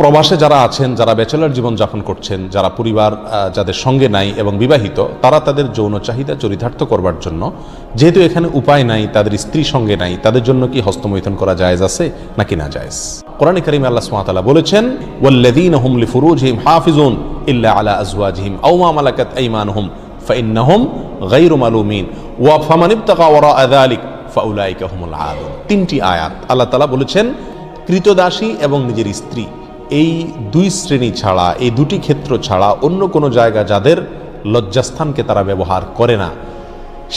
প্রবাসে যারা আছেন, যারা ব্যাচেলর জীবন যাপন করছেন, যারা পরিবার যাদের সঙ্গে নাই এবং বিবাহিত, তারা তাদের যৌন চাহিদা চরিতার্থ করবার জন্য, যেহেতু এখানে উপায় নাই, তাদের স্ত্রী সঙ্গে নাই, তাদের জন্য কি হস্তমৈথুন করা জায়েজ আছে নাকি না জায়েজ? কোরআনে কারীমে আল্লাহ সুবহানাহু ওয়া তাআলা বলেছেন, ওয়াল্লাযীনা হুম লিফুরুজিহিম হাফিজুন ইল্লা আলা আজওয়াজিহিম আও মা মালাকাত আইমানুহুম ফাইন্নাহুম গায়রু মালুমিন ওয়া ফামান ইবতাগা ওয়ারাআ যালিক ফাউলাইকা হুমুল আদুন। তিনটি আয়াত আল্লাহ তাআলা বলেছেন, কৃতদাসী এবং নিজের স্ত্রী, এই দুই শ্রেণী ছাড়া, এই দুটি ক্ষেত্র ছাড়া অন্য কোনো জায়গা যাদের লজ্জাস্থানকে তারা ব্যবহার করে না,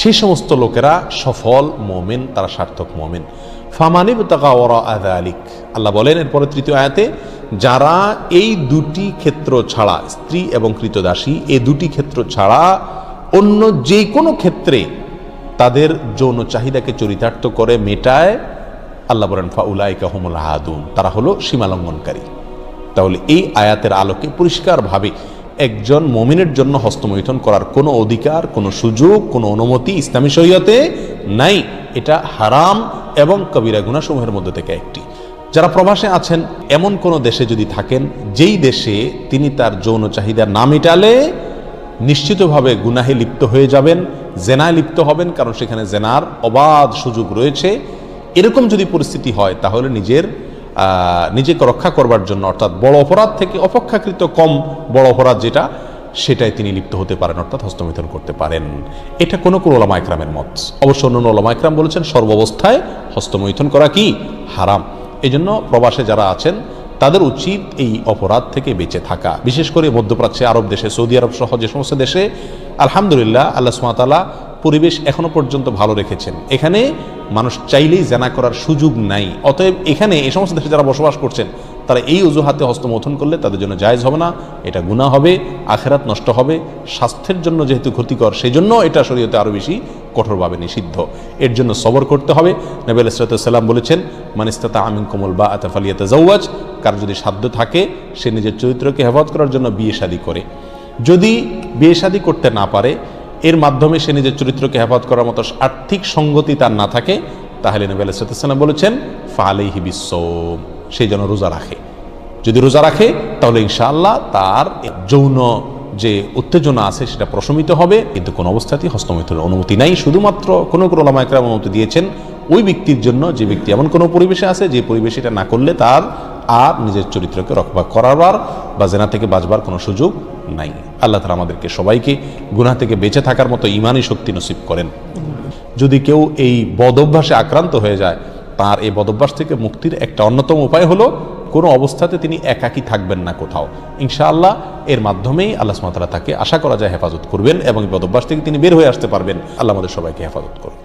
সেই সমস্ত লোকেরা সফল মুমিন, তারা সার্থক মুমিন। ফামানিবতাগা ওয়ারাআ যালিক, আল্লাহ বলেন এরপরে তৃতীয় আয়াতে, যারা এই দুটি ক্ষেত্র ছাড়া, স্ত্রী এবং কৃতদাসী, এই দুটি ক্ষেত্র ছাড়া অন্য যে কোনো ক্ষেত্রে তাদের যৌন চাহিদাকে চরিতার্থ করে মেটায়, আল্লাহ বলেন ফাউলাইকা হুমুল আদুন, তারা হলো সীমালঙ্ঘনকারী। তাহলে এই আয়াতের আলোকে পরিষ্কারভাবে একজন মুমিনের জন্য হস্তমৈথুন করার কোনো অধিকার, কোনো সুযোগ, কোনো অনুমতি ইসলামী শরীয়তে নাই। এটা হারাম এবং কবিরা গুনাহসমূহের মধ্যে থেকে একটি। যারা প্রবাসে আছেন, এমন কোনো দেশে যদি থাকেন যেই দেশে তিনি তার যৌন চাহিদা না মেটালে নিশ্চিতভাবে গুনাহে লিপ্ত হয়ে যাবেন, জেনায় লিপ্ত হবেন, কারণ সেখানে জেনার অবাধ সুযোগ রয়েছে, এরকম যদি পরিস্থিতি হয় তাহলে নিজেকে রক্ষা করবার জন্য, অর্থাৎ বড় অপরাধ থেকে অপেক্ষাকৃত কম বড় অপরাধ যেটা, সেটাই তিনি লিপ্ত হতে পারেন, অর্থাৎ হস্তমৈথুন করতে পারেন। এটা কোনো ওলামা ইকরামের মত। অবশ্য অন্য ওলামা ইকরাম বলেছেন সর্বাবস্থায় হস্তমৈথুন করা কি হারাম। এই জন্য প্রবাসে যারা আছেন তাদের উচিত এই অপরাধ থেকে বেঁচে থাকা। বিশেষ করে মধ্যপ্রাচ্যে, আরব দেশে, সৌদি আরব সহ যে সমস্ত দেশে আলহামদুলিল্লাহ আল্লাহ সুবহানাহু ওয়া তাআলা পরিবেশ এখনো পর্যন্ত ভালো রেখেছেন, এখানে মানুষ চাইলেই জেনা করার সুযোগ নাই। অতএব এখানে এই সমস্ত দেশে যারা বসবাস করছেন তারা এই অজুহাতে হস্তমৈথুন করলে তাদের জন্য জায়েজ হবে না, এটা গুনাহ হবে, আখিরাত নষ্ট হবে, স্বাস্থ্যের জন্য যেহেতু ক্ষতিকর, সেই জন্য এটা শরীয়তে আরও বেশি কঠোরভাবে নিষিদ্ধ। এর জন্য সবর করতে হবে। নবী আলাইহিস সালাম বলেছেন, মান ইসতাতাআ মিনকুমুল বাআতা ফালিয়াতাযাওয়াজ, কার যদি সাধ্য থাকে সে নিজের চরিত্রকে হেফাজত করার জন্য বিয়ে শাদী করে। যদি বিয়ে শাদী করতে না পারে, এর মাধ্যমে সে নিজের চরিত্রকে হেফাজত করার মতো আর্থিক সঙ্গতি তার না থাকে, তাহলে নবী আলাইহিস সালাম বলেছেন ফালাইহি বিসসাওম, সেই জন্য রোজা রাখে। যদি রোজা রাখে তাহলে ইনশাআল্লাহ তার যৌন যে উত্তেজনা আছে সেটা প্রশমিত হবে। কিন্তু কোন অবস্থাতেই হস্তমৈথুনের অনুমতি নাই। শুধুমাত্র কোনো ওলামা ইকরাম অনুমতি দিয়েছেন ওই ব্যক্তির জন্য যে ব্যক্তি এমন কোনো পরিবেশে আছে যে পরিবেশে এটা না করলে তার আর নিজের চরিত্রকে রক্ষা করাবার বা জেনা থেকে বাঁচবার কোনো সুযোগ নাই। আল্লাহ তাআলা আমাদেরকে সবাইকে গুনাহ থেকে বেঁচে থাকার মতো ঈমানি শক্তি নসিব করেন। যদি কেউ এই বদঅভ্যাসে আক্রান্ত হয়ে যায়, তার এই বদঅভ্যাস থেকে মুক্তির একটা অন্যতম উপায় হলো কোনো অবস্থাতে তিনি একাকী থাকবেন না কোথাও। ইনশাআল্লাহ এর মাধ্যমেই আল্লাহ সুবহানাহু ওয়া তাআলা তাকে আশা করা যায় হেফাজত করবেন এবং বদঅভ্যাস থেকে তিনি বের হয়ে আসতে পারবেন। আল্লাহ আমাদের সবাইকে হেফাজত করুন।